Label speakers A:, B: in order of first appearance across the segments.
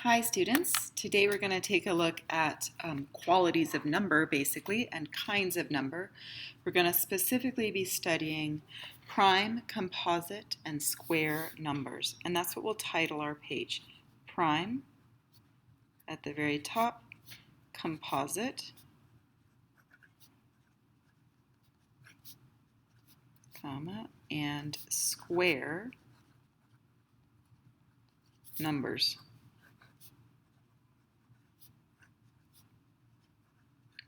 A: Hi students, today we're going to take a look at qualities of number basically and kinds of number. We're going to specifically be studying prime, composite, and square numbers, and that's what we'll title our page. Prime at the very top, composite, comma, and square numbers.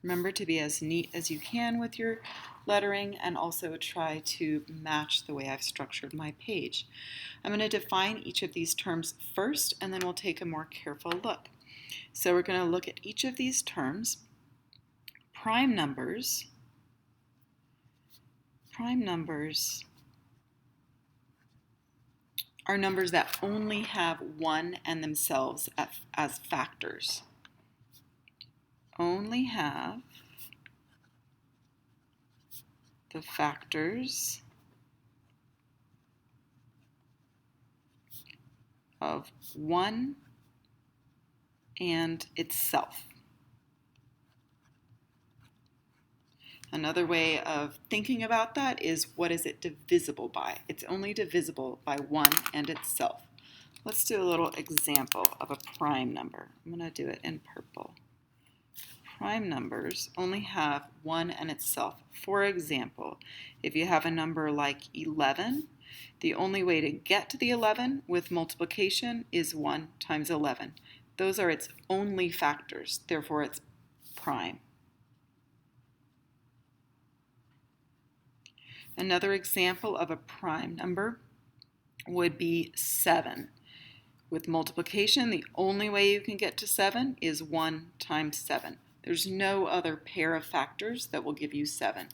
A: Remember to be as neat as you can with your lettering and also try to match the way I've structured my page. I'm going to define each of these terms first and then we'll take a more careful look. So we're going to look at each of these terms. Prime numbers are numbers that only have 1 and themselves as factors. Only have the factors of 1 and itself. Another way of thinking about that is, what is it divisible by? It's only divisible by 1 and itself. Let's do a little example of a prime number. I'm going to do it in purple. Prime numbers only have 1 and itself. For example, if you have a number like 11, the only way to get to the 11 with multiplication is 1 times 11. Those are its only factors, therefore it's prime. Another example of a prime number would be 7. With multiplication, the only way you can get to 7 is 1 times 7. There's no other pair of factors that will give you 7.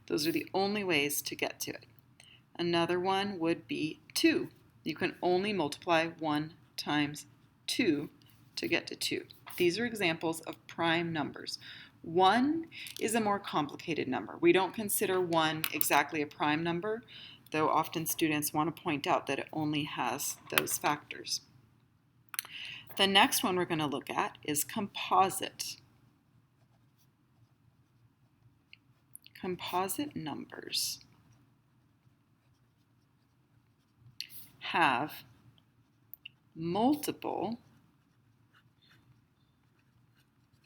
A: Those are the only ways to get to it. Another one would be 2. You can only multiply 1 times 2 to get to 2. These are examples of prime numbers. 1 is a more complicated number. We don't consider 1 exactly a prime number, though often students want to point out that it only has those factors. The next one we're going to look at is composite. Composite numbers have multiple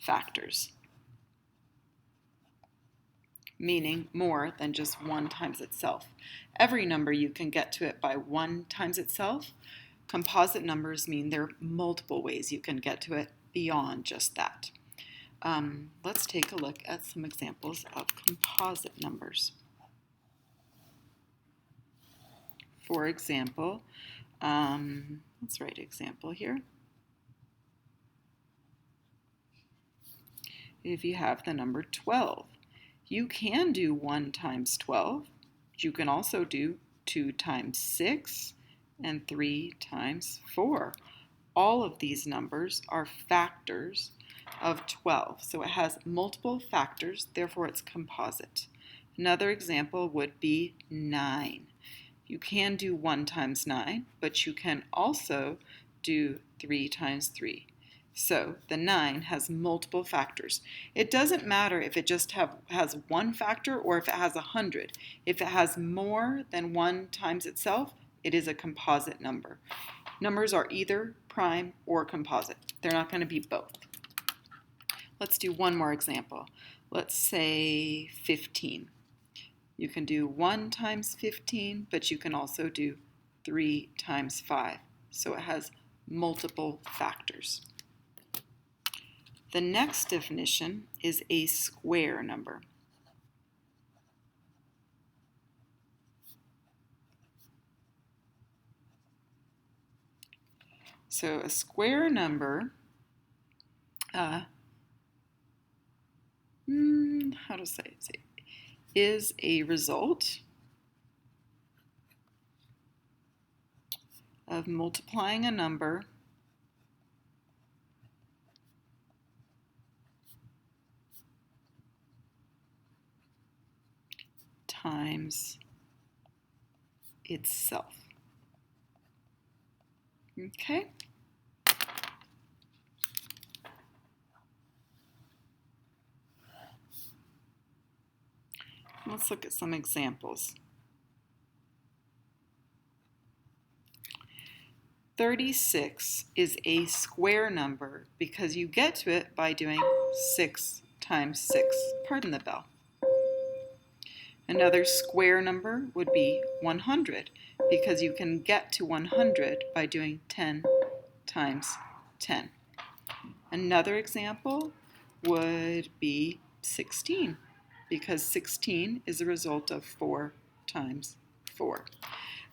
A: factors, meaning more than just 1 times itself. Every number you can get to it by 1 times itself. Composite numbers mean there are multiple ways you can get to it beyond just that. Let's take a look at some examples of composite numbers. For example, let's write example here. If you have the number 12, you can do 1 times 12. You can also do 2 times 6 and 3 times 4. All of these numbers are factors of 12. So it has multiple factors, therefore it's composite. Another example would be 9. You can do 1 times 9, but you can also do 3 times 3. So the 9 has multiple factors. It doesn't matter if it just has 1 factor or if it has 100. If it has more than 1 times itself, it is a composite number. Numbers are either prime or composite. They're not going to be both. Let's do one more example. Let's say 15. You can do 1 times 15, but you can also do 3 times 5. So it has multiple factors. The next definition is a square number. So a square number, how to say it, is a result of multiplying a number times itself. Okay? Let's look at some examples. 36 is a square number because you get to it by doing 6 times 6. Pardon the bell. Another square number would be 100 because you can get to 100 by doing 10 times 10. Another example would be 16 because 16 is a result of 4 times 4.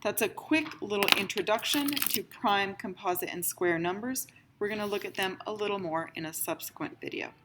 A: That's a quick little introduction to prime, composite, and square numbers. We're going to look at them a little more in a subsequent video.